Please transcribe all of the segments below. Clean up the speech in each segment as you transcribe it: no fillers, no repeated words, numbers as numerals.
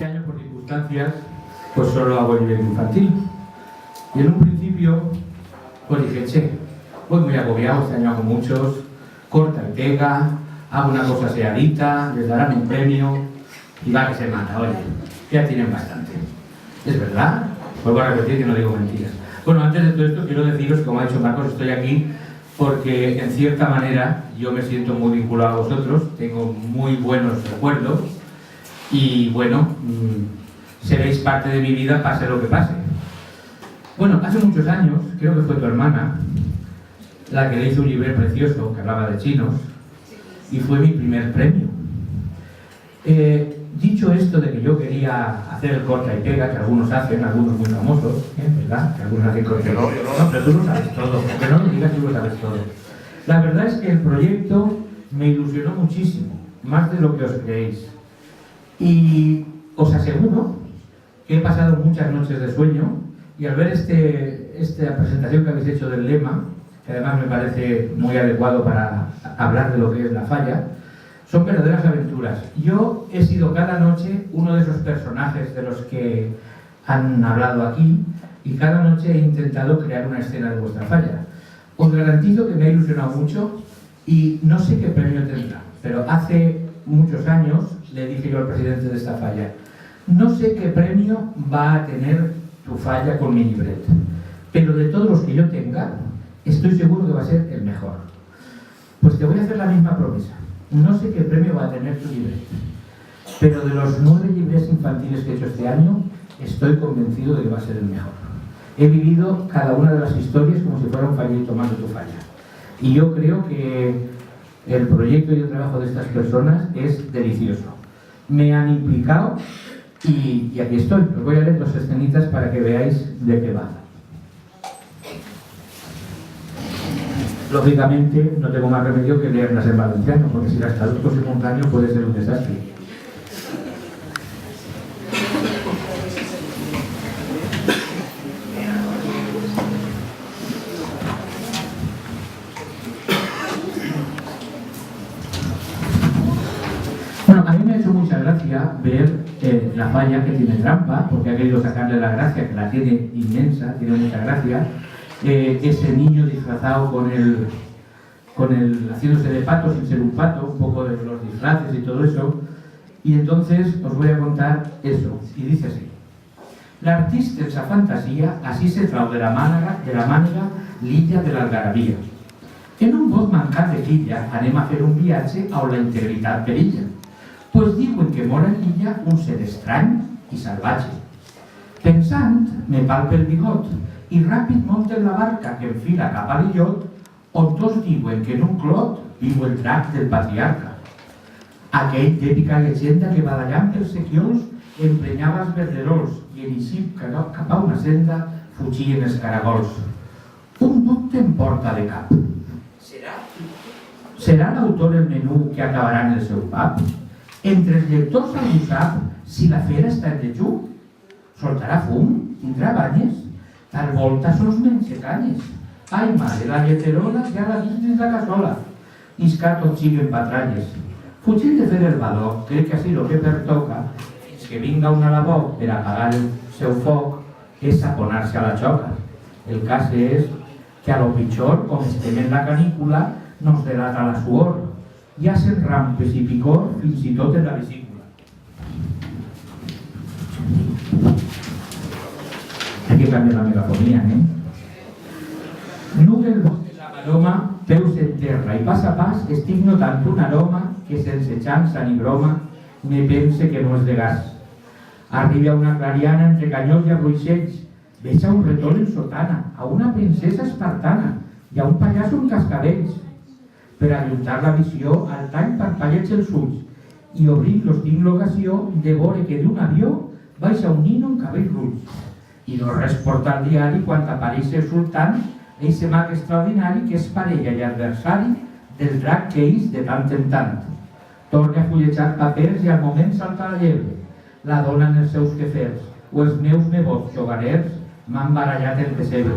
Este año, por circunstancias, pues solo hago el nivel infantil. Y en un principio, pues dije, che, voy muy agobiado, este año hago muchos, corta y pega, hago una cosa seadita, les darán un premio y va que se mata, oye, ya tienen bastante. ¿Es verdad? Vuelvo a repetir que no digo mentiras. Bueno, antes de todo esto quiero deciros, como ha dicho Marcos, estoy aquí porque en cierta manera yo me siento muy vinculado a vosotros, tengo muy buenos recuerdos y bueno, seréis parte de mi vida pase lo que pase. Bueno, hace muchos años, creo que fue tu hermana la que le hizo un libro precioso que hablaba de chinos y fue mi primer premio. Dicho esto de que yo quería hacer el corta y pega, que algunos hacen, algunos muy famosos, ¿verdad? Que algunos hacen corta y pega. No, pero tú lo sabes todo, que no me digas, tú lo sabes todo. La verdad es que el proyecto me ilusionó muchísimo, más de lo que os creéis. Y os aseguro que he pasado muchas noches de sueño y al ver esta presentación que habéis hecho del lema, que además me parece muy adecuado para hablar de lo que es la falla, son verdaderas aventuras. Yo he sido cada noche uno de esos personajes de los que han hablado aquí y cada noche he intentado crear una escena de vuestra falla. Os garantizo que me ha ilusionado mucho y no sé qué premio tendrá, pero hace muchos años le dije yo al presidente de esta falla, no sé qué premio va a tener tu falla con mi libret, pero de todos los que yo tenga, estoy seguro que va a ser el mejor. Pues te voy a hacer la misma promesa. No sé qué premio va a tener tu libret, pero de los 9 librets infantiles que he hecho este año, estoy convencido de que va a ser el mejor. He vivido cada una de las historias como si fuera un fallito más de tu falla. Y yo creo que el proyecto y el trabajo de estas personas es delicioso. Me han implicado y aquí estoy. Os voy a leer 2 escenitas para que veáis de qué va. Lógicamente no tengo más remedio que leerlas en valenciano, porque si las traduzco simultáneo puede ser un desastre. Bueno, a mí me ha hecho mucha gracia ver la falla que tiene trampa, porque ha querido sacarle la gracia, que la tiene inmensa, tiene mucha gracia. Ese niño disfrazado con el haciéndose de pato sin ser un pato, un poco de los disfraces y todo eso. Y entonces os voy a contar eso, y dice así: l'artista en sa fantasia així se trau de la mànega l'illa de l'Algarabia. En un bosc mancat de filla anem a fer un viatge on la integritat perilla, pues diuen que mora en l'illa un ser estrany i salvatge. Pensant, me palpa el bigot i ràpid monta en la barca que enfila cap a l'illot, on tots diuen que en un clot viu el drac del patriarca. Aquell d'èpica llegenda que badallant pels sequiols emprenyava els verderols i en eixir cap a una senda fugien els caragols. Un dubte em porta de cap. Serà l'autor el menú que acabarà en el seu pub? Entre els lectors algú sap si la fera està en dejú? Soltarà fum? Tindrà banyes? Tal volta sos menxecanyes. Ai, mare, la lleterola ja la dins dins la cassola. Isca tot siguen patralles. Fugint de fer el badó, crec que així lo que pertoca, fins que vinga un alabó per apagar el seu foc, és aponar-se a la xoca. El cas és que a lo pitjor, com estem en la canícula, nos delata la suor. Ja se'n rampes i picor fins i tot en la vesícula. Hay que cambiar la megafonía, Nube el bosc de la Paloma, peus en terra, i pas a pas estic notant un aroma que sense xança ni broma me pense que no és de gas. Arriba una clariana entre canyols i arruixells, veig a un retol en sotana, a una princesa espartana i a un pallasso amb cascabells. Per ajuntar la visió, al tall parpalleig els ulls i obrint-los tinc l'ocasió de veure que d'un avió baixa un nino amb cabells rulls. I no res porta al diari quan apareix el sultán, eixe mag extraordinari que és parella i adversari del drac que ix de tant en tant. Torna a fullejar papers i al moment salta la llebre. La dona en els seus quefers, o els meus nebots jogarers m'han barallat el pessebre.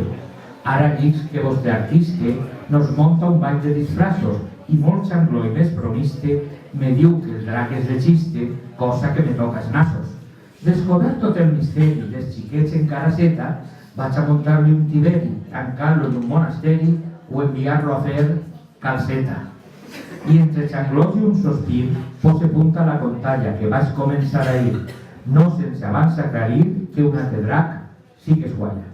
Ara dic que vostre artista nos monta un ball de disfrazos i molt xangló i més bromiste me diu que el drac és de xiste, cosa que me toca els nassos. Descobert tot el misteri dels xiquets en caraceta, vaig a muntar-li un tiberi, tancar-lo en un monasteri o enviar-lo a fer calceta. I entre xanglors i un sospir, pose punta a la contalla que vaig començar ahir, no sense abans aclarir que un altre drac sí que es guanya.